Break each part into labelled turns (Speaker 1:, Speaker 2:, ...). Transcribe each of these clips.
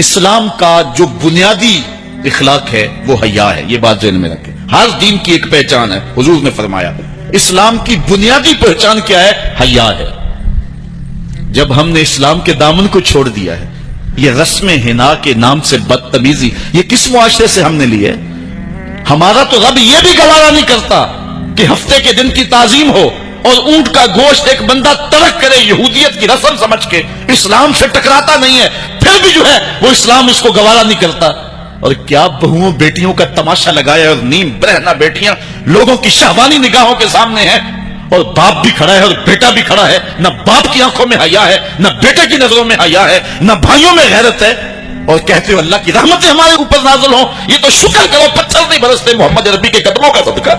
Speaker 1: اسلام کا جو بنیادی اخلاق ہے وہ حیا ہے. یہ بات ذہن میں رکھیں. ہر دین کی ایک پہچان ہے. حضور نے فرمایا اسلام کی بنیادی پہچان کیا ہے؟ حیا ہے. جب ہم نے اسلام کے دامن کو چھوڑ دیا ہے، یہ رسم حنا کے نام سے بدتمیزی یہ کس معاشرے سے ہم نے لی ہے؟ ہمارا تو رب یہ بھی گوارا نہیں کرتا کہ ہفتے کے دن کی تعظیم ہو اور اونٹ کا گوشت ایک بندہ ترک کرے یہودیت کی رسم سمجھ کے. اسلام سے ٹکراتا نہیں ہے، پھر بھی جو ہے وہ اسلام اس کو گوارا نہیں کرتا. اور کیا بہوؤں بیٹیوں کا تماشا لگایا، اور نیم برہنہ بیٹیاں لوگوں کی شہوانی نگاہوں کے سامنے ہیں، اور باپ بھی کھڑا ہے اور بیٹا بھی کھڑا ہے. نہ باپ کی آنکھوں میں حیا ہے، نہ بیٹے کی نظروں میں حیا ہے، نہ بھائیوں میں غیرت ہے. اور کہتے ہو اللہ کی رحمتیں ہمارے اوپر نازل ہوں. یہ تو شکر کرو پتھر نہیں برستے محمد عربی کے قدموں کا صدقہ.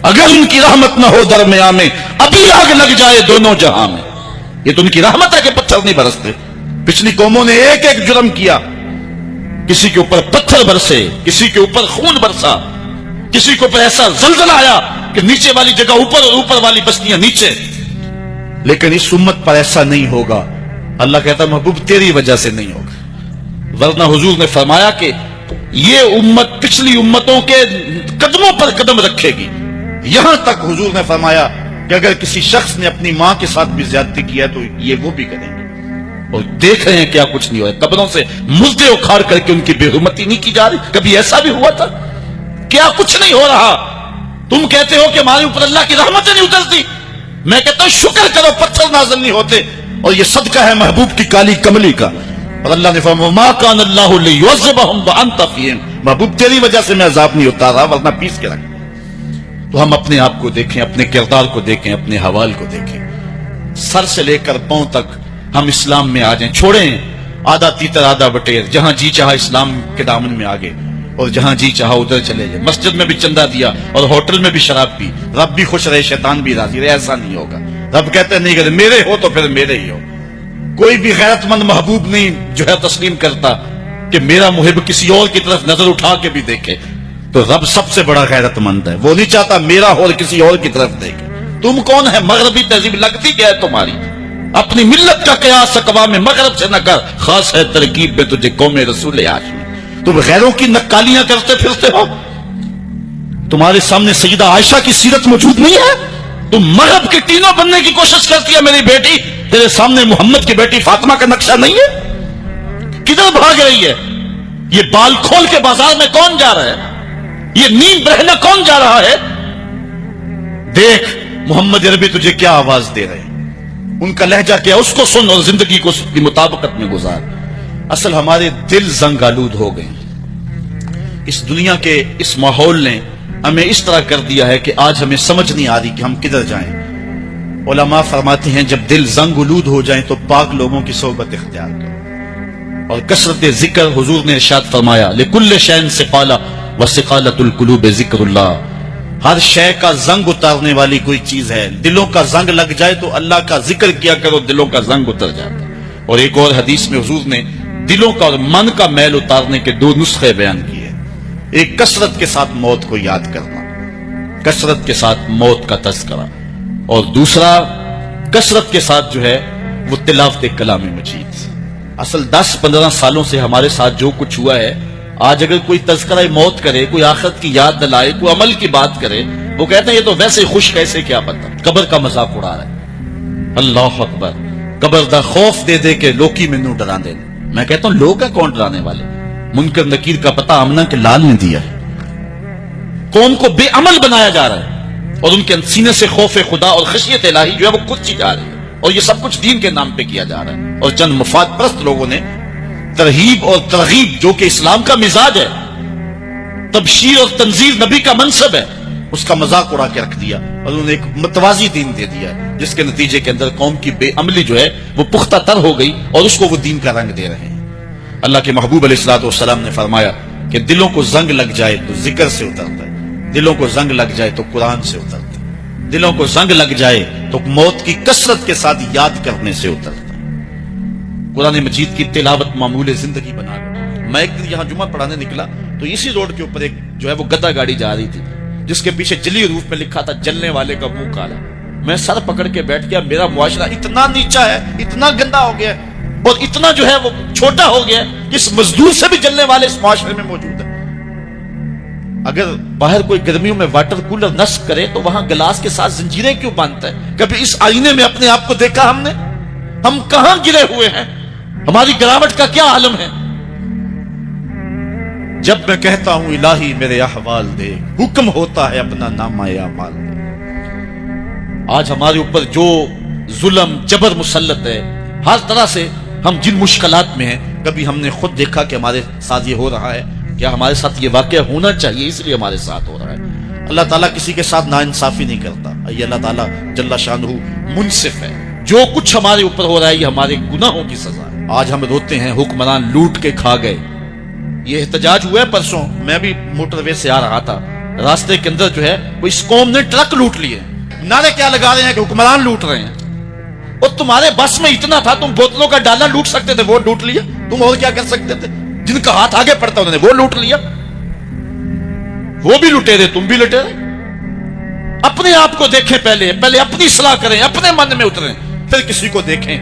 Speaker 1: اگر ان کی رحمت نہ ہو درمیان میں ابھی آگ لگ جائے دونوں جہاں میں. یہ تو ان کی رحمت ہے کہ پتھر نہیں برستے. پچھلی قوموں نے ایک ایک جرم کیا، کسی کے اوپر پتھر برسے، کسی کے اوپر خون برسا، کسی کے اوپر ایسا زلزلہ آیا کہ نیچے والی جگہ اوپر اور اوپر والی بستیاں نیچے. لیکن اس امت پر ایسا نہیں ہوگا. اللہ کہتا محبوب تیری وجہ سے نہیں ہوگا، ورنہ حضور نے فرمایا کہ یہ امت پچھلی امتوں کے قدموں پر قدم رکھے گی. یہاں تک حضور نے فرمایا کہ اگر کسی شخص نے اپنی ماں کے ساتھ بھی زیادتی کیا تو یہ وہ بھی کریں گے. اور دیکھ رہے ہیں کیا کچھ نہیں ہوا. قبروں سے مردے اکھاڑ کر کے ان کی بے حرمتی نہیں کی جا رہی. کبھی ایسا بھی ہوا تھا؟ کیا کچھ نہیں ہو رہا. تم کہتے ہو کہ ہمارے اوپر اللہ کی رحمتیں نہیں اترتی. میں کہتا ہوں شکر کرو پتھر نازل نہیں ہوتے. اور یہ صدقہ ہے محبوب کی کالی کملی کا. اور اللہ نے فرمایا ما کان اللہ لیعذبہم وانت فیہم، محبوب تیری وجہ سے میں عذاب نہیں اتارا ورنہ پیس کے رکھ. تو ہم اپنے آپ کو دیکھیں، اپنے کردار کو دیکھیں، اپنے حوال کو دیکھیں. سر سے لے کر پاؤں تک ہم اسلام میں آ جائیں. چھوڑیں آدھا تیتر آدھا بٹیر. جہاں جی چاہا اسلام کے دامن میں آگے، اور جہاں جی چاہا ادھر چلے جائیں. مسجد میں بھی چندہ دیا اور ہوٹل میں بھی شراب پی. رب بھی خوش رہے، شیطان بھی راضی رہے. ایسا نہیں ہوگا. رب کہتے نہیں کہ میرے ہو تو پھر میرے ہی ہو. کوئی بھی غیرت مند محبوب نہیں جو ہے تسلیم کرتا کہ میرا محب کسی اور کی طرف نظر اٹھا کے بھی دیکھے. تو رب سب سے بڑا غیرت مند ہے. وہ نہیں چاہتا میرا ہو اور کسی اور کی طرف دیکھے. تم کون ہے؟ مغربی تہذیب لگتی کیا ہے تمہاری؟ اپنی ملت کا قیاس اقوام مغرب سے نہ کر. خاص ہے ترکیب میں تجھے قوم رسول ہاشمی. تم غیروں کی نکالیاں کرتے پھرتے ہو. تمہارے سامنے سیدہ عائشہ کی سیرت موجود نہیں ہے. تم مغرب کے تینوں بننے کی کوشش کرتی ہے میری بیٹی. تیرے سامنے محمد کی بیٹی فاطمہ کا نقشہ نہیں ہے. کدھر بھاگ رہی ہے؟ یہ بال کھول کے بازار میں کون جا رہا ہے؟ یہ نیم برہنہ کون جا رہا ہے؟ دیکھ محمد عربی تجھے کیا آواز دے رہے ہیں. ان کا لہجہ کیا، اس کو سن اور زندگی کو اس کی مطابقت میں گزار. اصل ہمارے دل زنگ آلود ہو گئے. اس دنیا کے اس ماحول نے ہمیں اس طرح کر دیا ہے کہ آج ہمیں سمجھ نہیں آ رہی کہ ہم کدھر جائیں. علماء فرماتے ہیں جب دل زنگ آلود ہو جائیں تو پاک لوگوں کی صحبت اختیار کرو. اور کثرت ذکر، حضور نے ارشاد فرمایا لکل شیء سقالہ وسقالۃ القلوب ذکر اللہ. ہر شے کا زنگ اتارنے والی کوئی چیز ہے. دلوں کا زنگ لگ جائے تو اللہ کا ذکر کیا کرو، دلوں کا زنگ اتر جاتا. اور ایک اور حدیث میں حضور نے دلوں کا اور من کا میل اتارنے کے 2 نسخے بیان کیے. ایک کثرت کے ساتھ موت کو یاد کرنا، کثرت کے ساتھ موت کا تذکرہ، اور دوسرا کثرت کے ساتھ جو ہے وہ تلاوت کلام مجید. اصل 10-15 سالوں سے ہمارے ساتھ جو کچھ ہوا ہے، آج اگر کوئی تذکرہ موت کرے، کوئی آخرت کی یاد دلائے، کوئی عمل کی بات کرے، وہ کہتے ہیں یہ تو ویسے خوش کیسے، کیا پتہ قبر کا مذاق اڑا رہا ہے. اللہ اکبر. قبر دا خوف دے دے کے لوکی میں نو ڈرا دے. میں کہتا ہوں لوگ ہیں کون ڈرانے والے؟ منکر نکیر کا پتہ آمنہ کے لال نے دیا ہے. قوم کو بے عمل بنایا جا رہا ہے اور ان کے سینے سے خوف خدا اور خشیت الہی جو ہے وہ کچھ جا رہی ہے. اور یہ سب کچھ دین کے نام پہ کیا جا رہا ہے. اور چند مفاد پرست لوگوں نے ترہیب اور ترغیب، جو کہ اسلام کا مزاج ہے، تبشیر اور تنذیر نبی کا منصب ہے، اس کا مذاق اڑا کے رکھ دیا. اور انہوں نے ایک متوازی دین دے دیا ہے جس کے نتیجے کے اندر قوم کی بے عملی جو ہے وہ پختہ تر ہو گئی اور اس کو وہ دین کا رنگ دے رہے ہیں. اللہ کے محبوب علیہ الصلوۃ والسلام نے فرمایا کہ دلوں کو زنگ لگ جائے تو ذکر سے اترتا ہے، دلوں کو زنگ لگ جائے تو قرآن سے اترتا ہے، دلوں کو زنگ لگ جائے تو موت کی کثرت کے ساتھ یاد کرنے سے اترتا ہے. قرآن مجید کی تلاوت معمول زندگی بنا کر. میں ایک دن یہاں جمعہ پڑھانے نکلا تو اسی روڈ کے اوپر ایک جو ہے وہ گدا گاڑی جا رہی تھی جس کے پیچھے جلی روف میں لکھا تھا جلنے والے کا منہ کالا. میں سر پکڑ کے بیٹھ گیا. میرا معاشرہ اتنا نیچا ہے، اتنا گندا ہو گیا ہے. اور اتنا جو ہے وہ چھوٹا ہو گیا کہ اس مزدور سے بھی جلنے والے اس معاشرے میں موجود ہیں۔ اگر باہر کوئی گرمیوں میں واٹر کولر نصب کرے تو وہاں گلاس کے ساتھ زنجیریں کیوں باندھتا ہے؟ کبھی اس آئینے میں اپنے آپ کو دیکھا ہم نے؟ ہم کہاں گرے ہوئے ہیں؟ ہماری گراوٹ کا کیا عالم ہے؟ جب میں کہتا ہوں الہی میرے احوال دے، حکم ہوتا ہے اپنا نامہ اعمال دے۔ آج ہمارے اوپر جو ظلم جبر مسلط ہے، ہر طرح سے ہم جن مشکلات میں ہیں، کبھی ہم نے خود دیکھا کہ ہمارے ساتھ یہ ہو رہا ہے؟ کیا ہمارے ساتھ یہ واقعہ ہونا چاہیے اس لیے ہمارے ساتھ ہو رہا ہے؟ اللہ تعالیٰ کسی کے ساتھ ناانصافی نہیں کرتا، یہ اللہ تعالیٰ جل شانہ منصف ہے۔ جو کچھ ہمارے اوپر ہو رہا ہے یہ ہمارے گناہوں کی سزا ہے۔ آج ہم روتے ہیں حکمران لوٹ کے کھا گئے، یہ احتجاج ہوا ہے پرسوں، میں بھی موٹر وے سے آ رہا تھا، راستے کے اندر جو ہے وہ اس قوم نے ٹرک لوٹ لیے، نعرے کیا لگا رہے ہیں کہ حکمران لوٹ رہے ہیں، اور تمہارے بس میں اتنا تھا تم بوتلوں کا ڈالا لوٹ سکتے تھے، وہ لوٹ لیا، تم اور کیا کر سکتے تھے؟ جن کا ہاتھ آگے پڑتا انہوں نے وہ لوٹ لیا، وہ بھی لٹے رہے تم بھی لٹے رہے۔ اپنے آپ کو دیکھیں، پہلے اپنی اصلاح کریں، اپنے من میں اتریں، پھر کسی کو دیکھیں۔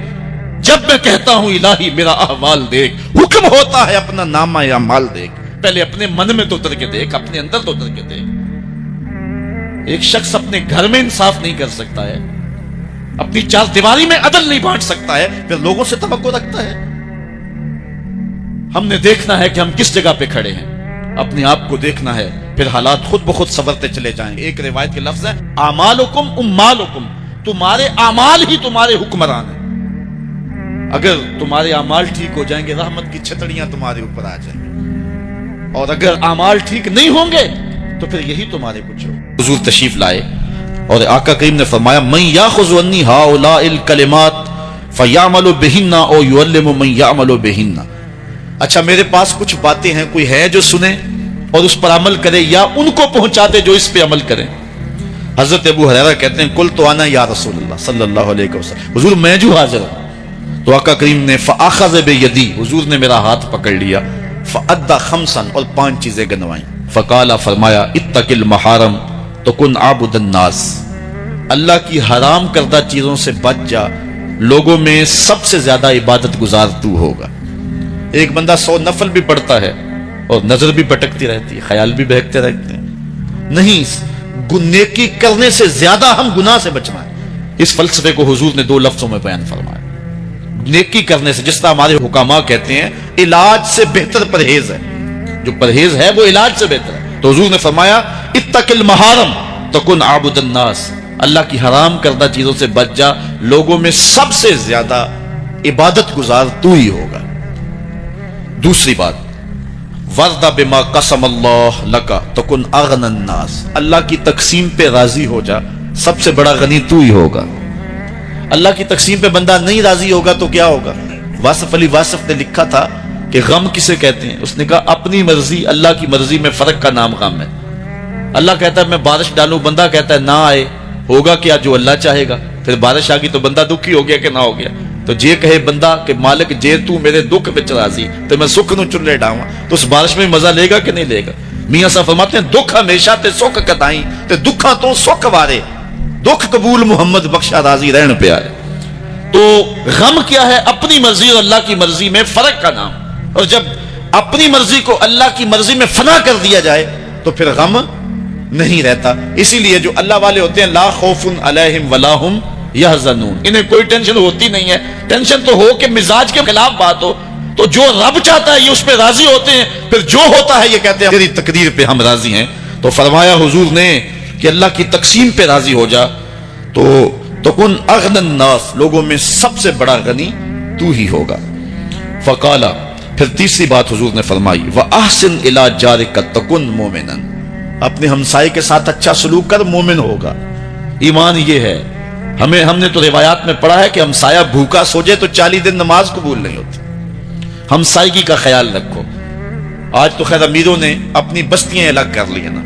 Speaker 1: جب میں کہتا ہوں الہی میرا احوال دیکھ، حکم ہوتا ہے اپنا نامہ اعمال دیکھ، پہلے اپنے من میں تو اتر کے دیکھ، اپنے اندر تو اتر کے دیکھ۔ ایک شخص اپنے گھر میں انصاف نہیں کر سکتا ہے، اپنی چار دیواری میں عدل نہیں بانٹ سکتا ہے، پھر لوگوں سے توقع رکھتا ہے؟ ہم نے دیکھنا ہے کہ ہم کس جگہ پہ کھڑے ہیں، اپنے آپ کو دیکھنا ہے، پھر حالات خود بخود سنورتے چلے جائیں گے۔ ایک روایت کے لفظ ہے اعمالکم امالکم، تمہارے اعمال ہی تمہارے حکمران ہیں۔ اگر تمہارے اعمال ٹھیک ہو جائیں گے رحمت کی چھتڑیاں تمہارے اوپر آ جائیں گی، اور اگر اعمال ٹھیک نہیں ہوں گے تو پھر یہی تمہارے کچھ ہو۔ حضور تشریف لائے اور آقا کریم نے فرمایا من یاخذ عنی ہؤلاء الکلمات فیعمل بہن او یعلم من یعمل بہن۔ اچھا میرے پاس کچھ باتیں ہیں، کوئی ہے جو سنے اور اس پر عمل کرے، یا ان کو پہنچا دے جو اس پہ عمل کریں؟ حضرت ابو ہریرہ کہتے ہیں قلت انا یا رسول اللہ صلی اللہ علیہ وسلم، حضور میں جو حاضر ہوں۔ تو آقا کریم نے فاخذ بیدی، حضور نے میرا ہاتھ پکڑ لیا، فادى خمسا، اور 5 چیزیں گنوائیں، فقال، فرمایا اتق المحارم تکن عابد الناس، اللہ کی حرام کردہ چیزوں سے بچ جا، لوگوں میں سب سے زیادہ عبادت گزار تو ہوگا۔ ایک بندہ 100 نفل بھی پڑھتا ہے اور نظر بھی بھٹکتی رہتی ہے، خیال بھی بہکتے رہتے ہیں، نہیں، نیکی کرنے سے زیادہ ہم گناہ سے بچنا ہے۔ اس فلسفے کو حضور نے 2 لفظوں میں بیان فرمایا، نیکی کرنے سے، جس طرح ہمارے حکامہ کہتے ہیں علاج سے بہتر پرہیز ہے، جو پرہیز ہے وہ علاج سے بہتر ہے، تو حضور نے فرمایا اتق المحارم تکن عابد الناس، اللہ کی حرام کردہ چیزوں سے بچ جا، لوگوں میں سب سے زیادہ عبادت گزار تو ہی ہوگا۔ دوسری بات وَرْضَ بِمَا قَسَمَ اللَّهُ لَكَ تَكُنْ أَغْنَى النَّاسِ، اللہ کی تقسیم پہ راضی ہو جا، سب سے بڑا غنی تو ہی ہوگا۔ اللہ کی تقسیم پہ بندہ نہیں راضی ہوگا تو کیا ہوگا؟ واصف علی واصف نے لکھا تھا کہ غم کسے کہتے ہیں؟ اس نے کہا اپنی مرضی اللہ کی مرضی میں فرق کا نام غم ہے۔ اللہ کہتا ہے میں بارش ڈالوں، بندہ کہتا ہے نہ آئے، ہوگا کیا؟ جو اللہ چاہے گا۔ پھر بارش آ گئی تو بندہ دکھی ہو گیا کہ نہ ہو گیا، تو جے کہے بندہ کہ مالک جے تو میرے دکھ وچ راضی تو میں سکھ نو چلے ڈاواں، تو اس بارش میں مزہ لے گا کہ نہیں لے گا؟ میاں صاحب فرماتے ہیں دکھ ہمیشہ تے سکھ کتائیں تے دکھاں تو سکھ وارے، دکھ قبول محمد بخشا راضی رہن پہ آئے۔ تو غم کیا ہے؟ اپنی مرضی اور اللہ کی مرضی میں فرق کا نام، اور جب اپنی مرضی کو اللہ کی مرضی میں فنا کر دیا جائے تو پھر غم نہیں رہتا۔ اسی لیے جو اللہ والے ہوتے ہیں لا خوف علیہم ولا ہم یحزنون، انہیں کوئی ٹینشن ہوتی نہیں ہے۔ ٹینشن تو ہو کہ مزاج کے خلاف بات ہو، تو جو رب چاہتا ہے یہ اس پہ راضی ہوتے ہیں، پھر جو ہوتا ہے یہ کہتے ہیں تیری تقدیر پہ ہم راضی ہیں۔ تو فرمایا حضور نے کہ اللہ کی تقسیم پہ راضی ہو جا تو تکن اغنى الناس، لوگوں میں سب سے بڑا غنی تو ہی ہوگا۔ فقالا، پھر تیسری بات حضور نے فرمائی وَأَحْسِنْ إِلَىٰ جَارِكَ تَكُنْ مُؤْمِنًا، اپنے ہمسائے کے ساتھ اچھا سلوک کر، مومن ہوگا۔ ایمان یہ ہے، ہم نے تو روایات میں پڑھا ہے کہ ہمسایہ بھوکا سو جائے تو 40 دن نماز قبول نہیں ہوتی۔ ہمسائیگی کا خیال رکھو۔ آج تو خیر امیروں نے اپنی بستیاں الگ کر لی نا،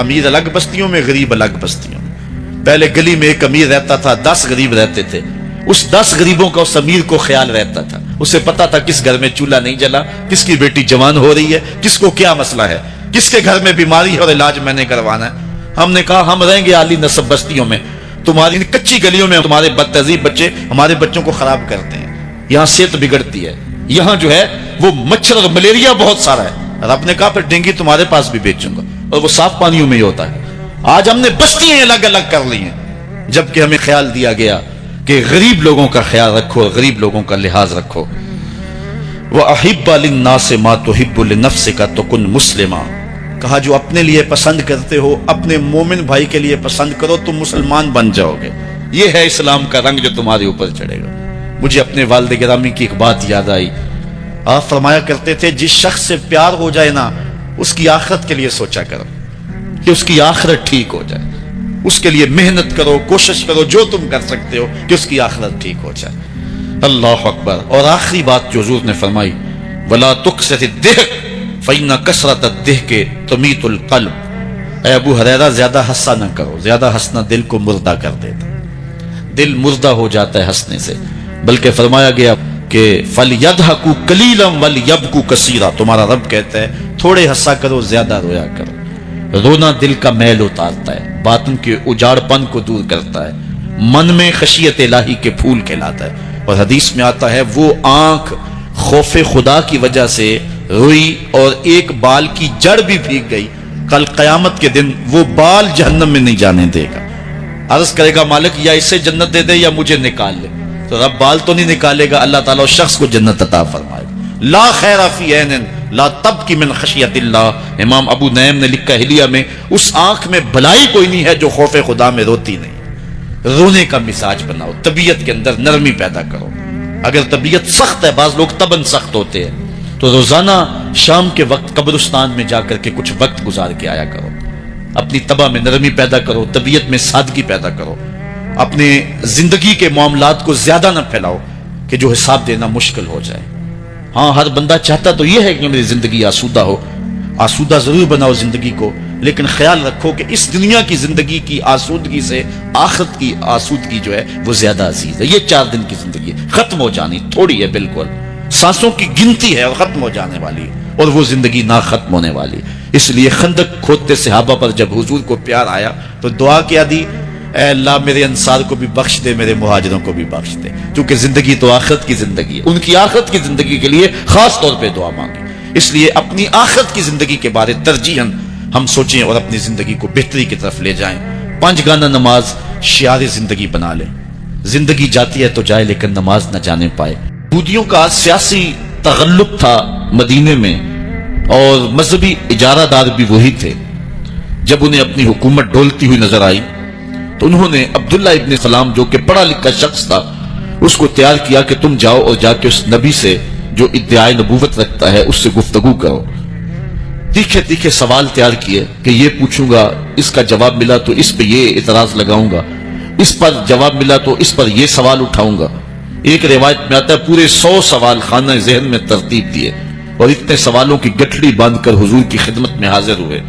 Speaker 1: امیر الگ بستیوں میں، غریب الگ بستیوں میں۔ پہلے گلی میں ایک امیر رہتا تھا، 10 غریب رہتے تھے، اس 10 غریبوں کا اس امیر کو خیال رہتا تھا، اسے پتا تھا کس گھر میں چولہا نہیں جلا، کس کی بیٹی جوان ہو رہی ہے، کس کو کیا مسئلہ ہے، کس کے گھر میں بیماری ہے اور علاج میں نے کروانا ہے۔ ہم نے کہا ہم رہیں گے عالی نسب بستیوں میں، تمہاری کچی گلیوں میں تمہارے بد تہذیب بچے ہمارے بچوں کو خراب کرتے ہیں، یہاں صحت بگڑتی ہے، یہاں جو ہے وہ مچھر اور ملیریا بہت سارا ہے۔ رب نے کہا پھر ڈینگی تمہارے پاس بھی بھیجوں گا، اور وہ صاف پانیوں میں ہی ہوتا ہے۔ آج ہم نے بستیاں الگ الگ کر لی ہیں، جبکہ ہمیں خیال دیا گیا کہ غریب لوگوں کا خیال رکھو اور غریب لوگوں کا لحاظ رکھو۔ وَأَحِبَّ لِلنَّاسِ مَا تُحِبُّ لِنَفْسِكَ تُكُنْ مُسْلِمًا، کہا جو اپنے لیے پسند کرتے ہو اپنے مومن بھائی کے لیے پسند کرو، تم مسلمان بن جاؤ گے۔ یہ ہے اسلام کا رنگ جو تمہارے اوپر چڑھے گا۔ مجھے اپنے والد گرامی کی ایک بات یاد آئی، آپ فرمایا کرتے تھے جس شخص سے پیار ہو جائے نا، اس کی آخرت کے لیے سوچا کرو کہ اس کی آخرت ٹھیک ہو جائے، اس کے لیے محنت کرو، کوشش کرو جو تم کر سکتے ہو کہ اس کی آخرت ٹھیک ہو جائے۔ اللہ اکبر۔ اور آخری بات جو حضور نے فرمائی، وَلَا تُكْثِرِ الضِّحْكَ فَإِنَّ كَثْرَةَ الضِّحْكِ تُمِيتُ الْقَلْبَ، اے ابو ہریرہ زیادہ ہنسا نہ کرو، زیادہ ہنسنا دل کو مردہ کر دیتا، دل مردہ ہو جاتا ہے ہنسنے سے، بلکہ فرمایا گیا کہ فَلْيَضْحَكُوا قَلِيلًا وَلْيَبْكُوا كَثِيرًا، تمہارا رب کہتا ہے تھوڑے ہنسا کرو زیادہ رویا کرو۔ رونا دل کا میل اتارتا ہے، باطن کے اجاڑ پن کو دور کرتا ہے، من میں خشیت الہی کے پھول کھلاتا ہے۔ اور حدیث میں آتا ہے وہ آنکھ خوف خدا کی وجہ سے روئی اور ایک بال کی جڑ بھی بھیگ گئی، کل قیامت کے دن وہ بال جہنم میں نہیں جانے دے گا۔ عرض کرے گا مالک یا اسے جنت دے دے یا مجھے نکال لے، تو رب بال تو نہیں نکالے گا، اللہ تعالیٰ اس شخص کو جنت عطا فرمائے گا۔ لا خیر فی عین لا تبکی من خشیت اللہ، امام ابو نعیم نے لکھا حلیہ میں، اس آنکھ میں بھلائی کوئی نہیں ہے جو خوف خدا میں روتی نہیں۔ رونے کا مزاج بناؤ، طبیعت کے اندر نرمی پیدا کرو۔ اگر طبیعت سخت ہے، بعض لوگ تباً سخت ہوتے ہیں، تو روزانہ شام کے وقت قبرستان میں جا کر کے کچھ وقت گزار کے آیا کرو، اپنی طبع میں نرمی پیدا کرو، طبیعت میں سادگی پیدا کرو، اپنے زندگی کے معاملات کو زیادہ نہ پھیلاؤ کہ جو حساب دینا مشکل ہو جائے۔ ہاں ہر بندہ چاہتا تو یہ ہے کہ میری زندگی آسودہ ہو، آسودہ ضرور بناؤ زندگی کو، لیکن خیال رکھو کہ اس دنیا کی زندگی کی آسودگی سے آخرت کی آسودگی جو ہے وہ زیادہ عزیز ہے۔ یہ 4 دن کی زندگی ہے، ختم ہو جانی تھوڑی ہے، بالکل سانسوں کی گنتی ہے اور ختم ہو جانے والی ہے، اور وہ زندگی نہ ختم ہونے والی۔ اس لیے خندق کھودتے صحابہ پر جب حضور کو پیار آیا تو دعا کیا دی، اے اللہ میرے انصار کو بھی بخش دے، میرے مہاجروں کو بھی بخش دے، کیونکہ زندگی تو آخرت کی زندگی ہے، ان کی آخرت کی زندگی کے لیے خاص طور پہ دعا مانگی۔ اس لیے اپنی آخرت کی زندگی کے بارے ترجیحاً ہم سوچیں اور اپنی زندگی کو بہتری کی طرف لے جائیں۔ 5 گانہ نماز شعار زندگی بنا لیں، زندگی جاتی ہے تو جائے لیکن نماز نہ جانے پائے۔ یہودیوں کا سیاسی تغلب تھا مدینے میں، اور مذہبی اجارہ دار بھی وہی تھے۔ جب انہیں اپنی حکومت ڈولتی ہوئی نظر آئی تو انہوں نے عبداللہ ابن سلام جو کہ پڑھا لکھا شخص تھا اس کو تیار کیا کہ تم جاؤ اور جا کے اس نبی سے جو ادعائے نبوت رکھتا ہے اس سے گفتگو کرو۔ تیکھے تیکھے سوال تیار کیے کہ یہ پوچھوں گا، اس کا جواب ملا تو اس پہ یہ اعتراض لگاؤں گا، اس پر جواب ملا تو اس پر یہ سوال اٹھاؤں گا۔ ایک روایت میں آتا ہے پورے 100 سوال خانہ ذہن میں ترتیب دیے، اور اتنے سوالوں کی گٹھڑی باندھ کر حضور کی خدمت میں حاضر ہوئے۔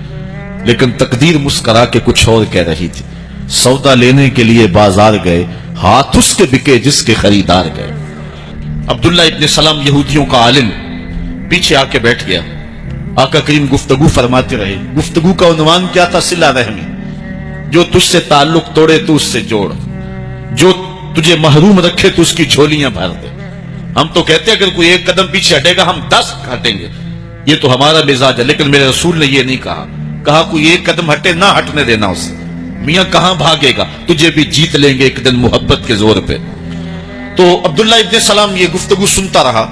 Speaker 1: لیکن تقدیر مسکرا کے کچھ اور کہہ رہی تھی۔ سودا لینے کے لیے بازار گئے، ہاتھ اس کے بکے جس کے خریدار گئے۔ عبداللہ ابن سلام یہودیوں کا عالم پیچھے آ کے بیٹھ گیا۔ آقا کریم گفتگو فرماتے رہے۔ گفتگو کا عنوان کیا تھا؟ صلہ رحمی۔ جو تجھ سے تعلق توڑے تو اس سے جوڑ، جو تجھے محروم رکھے تو اس کی جھولیاں بھر دے۔ ہم تو کہتے ہیں اگر کوئی 1 قدم پیچھے ہٹے گا ہم 10 ہٹیں گے، یہ تو ہمارا مزاج ہے، لیکن میرے رسول نے یہ نہیں کہا۔ کہا کوئی 1 قدم ہٹے نہ ہٹنے دینا اسے۔ میاں کہاں بھاگے گا، تجھے بھی جیت لیں گے ایک دن محبت کے زور پہ۔ تو عبداللہ ابن سلام یہ گفتگو سنتا رہا۔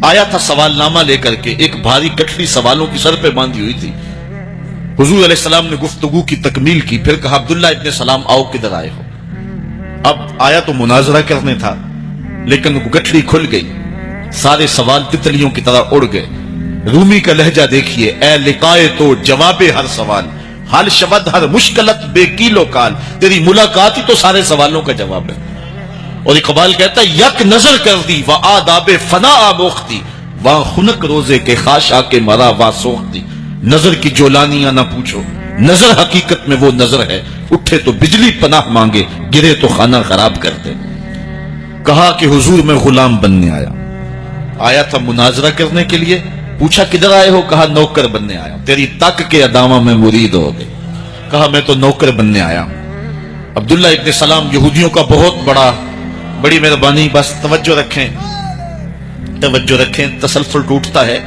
Speaker 1: آیا تھا سوال نامہ لے کر کے، ایک بھاری گٹھڑی سوالوں کی سر پہ باندھی ہوئی تھی۔ حضور علیہ السلام نے گفتگو کی تکمیل کی، پھر کہا عبداللہ ابن سلام آؤ کدھر آئے ہو؟ اب آیا تو مناظرہ کرنے تھا، لیکن گٹھڑی کھل گئی، سارے سوال تتلیوں کی طرح اڑ گئے۔ رومی کا لہجہ دیکھیے، اے لقائے تو جواب ہر سوال، حل شبد ہر مشکلت بے کیلو کال، تیری ملاقات ہی تو سارے سوالوں کا جواب ہے۔ اور اقبال کہتا ہے یک نظر کر دی و آداب فنا آموختی، وہاں خنک روزے کے خاشا کے مرا وا سوختی۔ نظر کی جولانیاں نہ پوچھو، نظر حقیقت میں وہ نظر ہے، اٹھے تو بجلی پناہ مانگے، گرے تو خانہ خراب کر دے۔ کہا کہ حضور میں غلام بننے آیا تھا مناظرہ کرنے کے لیے۔ پوچھا کدھر آئے ہو؟ کہا نوکر بننے آیا ہوں۔ تیری تک کے ادامہ میں مرید ہو گئے۔ کہا میں تو نوکر بننے آیا ہوں۔ عبداللہ ابن سلام یہودیوں کا بڑی مہربانی، بس توجہ رکھیں، توجہ رکھیں، تسلسل ٹوٹتا ہے.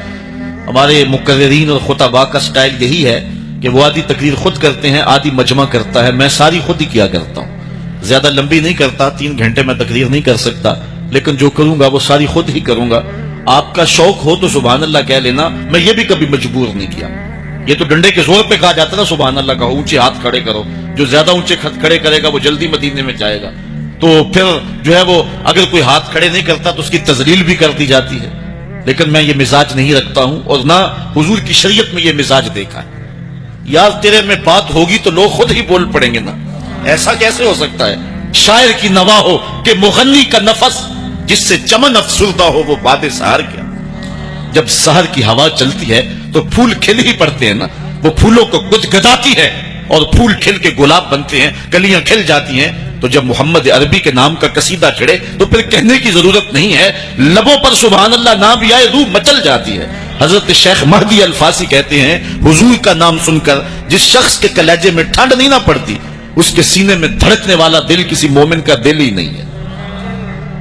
Speaker 1: ہمارے مقررین اور خطباء کا سٹائل یہی ہے کہ وہ آدھی تقریر خود کرتے ہیں، آدھی مجمع کرتا ہے. میں ساری خود ہی کیا کرتا ہوں، زیادہ لمبی نہیں کرتا، 3 گھنٹے میں تقریر نہیں کر سکتا، لیکن جو کروں گا وہ ساری خود ہی کروں گا. آپ کا شوق ہو تو سبحان اللہ کہہ لینا، میں یہ بھی کبھی مجبور نہیں کیا. یہ تو ڈنڈے کے زور پہ کہا جاتا نا سبحان اللہ کہو، اونچے ہاتھ کھڑے کرو. جو زیادہ اونچے کھڑے کرے گا وہ جلدی مدینے میں جائے گا. تو پھر جو ہے وہ اگر کوئی ہاتھ کھڑے نہیں کرتا تو اس کی تذلیل بھی کر دی جاتی ہے. لیکن میں یہ مزاج نہیں رکھتا ہوں، اور نہ حضور کی شریعت میں یہ مزاج دیکھا ہے. یار تیرے میں بات ہوگی تو لوگ خود ہی بول پڑیں گے نا. ایسا کیسے ہو سکتا ہے؟ شاعر کی نوا ہو کہ مغنی کا نفس، جس سے چمن افسردہ ہو وہ باد سحر کیا. جب سحر کی ہوا چلتی ہے تو پھول کھل ہی پڑتے ہیں نا. وہ پھولوں کو گدگداتی ہے اور پھول کھل کے گلاب بنتے ہیں، کلیاں کھل جاتی ہیں. تو جب محمد عربی کے نام کا قصیدہ چڑھے تو پھر کہنے کی ضرورت نہیں ہے، لبوں پر سبحان اللہ نام بھی آئے روح مچل جاتی ہے. حضرت شیخ مہدی الفاسی کہتے ہیں حضور کا نام سن کر جس شخص کے کلیجے میں ٹھنڈ نہیں نہ پڑتی، اس کے سینے میں دھڑکنے والا دل کسی مومن کا دل ہی نہیں ہے.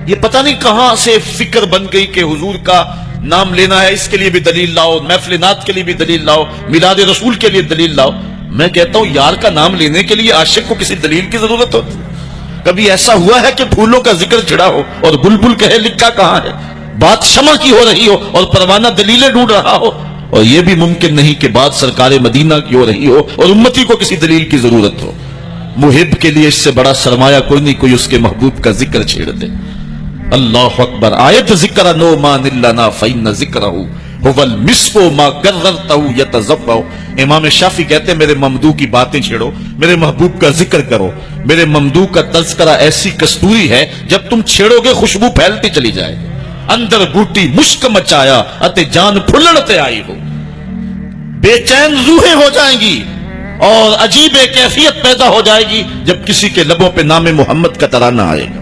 Speaker 1: یہ پتہ نہیں کہاں سے فکر بن گئی کہ حضور کا نام لینا ہے، اس کے لیے بھی دلیل لاؤ، محفل نعت کے لیے بھی دلیل لاؤ، میلاد رسول کے لیے دلیل لاؤ. میں کہتا ہوں یار کا نام لینے کے لیے عاشق کو کسی دلیل کی ضرورت ہوتی؟ کبھی ایسا ہوا ہے کہ پھولوں کا ذکر چھڑا ہو اور بلبل کہے لکھا کہاں ہے؟ بات شمع کی ہو رہی ہو اور پروانہ دلیلیں ڈھونڈ رہا ہو. اور یہ بھی ممکن نہیں کہ بات سرکار مدینہ کی ہو رہی ہو اور امتی کو کسی دلیل کی ضرورت ہو. محب کے لیے اس سے بڑا سرمایہ کوئی نہیں کوئی اس کے محبوب کا ذکر چھیڑ دے. اللہ اکبر. آیت ذکر نو ما نلنا فإن ذکرہ هو المسک ما قررتہ یتذبح. امام شافعی کہتے ہیں میرے ممدوح کی باتیں چھیڑو، میرے محبوب کا ذکر کرو. میرے ممدوح کا تذکرہ ایسی کستوری ہے جب تم چھیڑو گے خوشبو پھیلتی چلی جائے. اندر بوٹی مشک مچایا اتے جان پھلڑتے آئی ہو. بے چین روحیں ہو جائیں گی اور عجیب کیفیت پیدا ہو جائے گی جب کسی کے لبوں پہ نام محمد کا ترانہ آئے گا.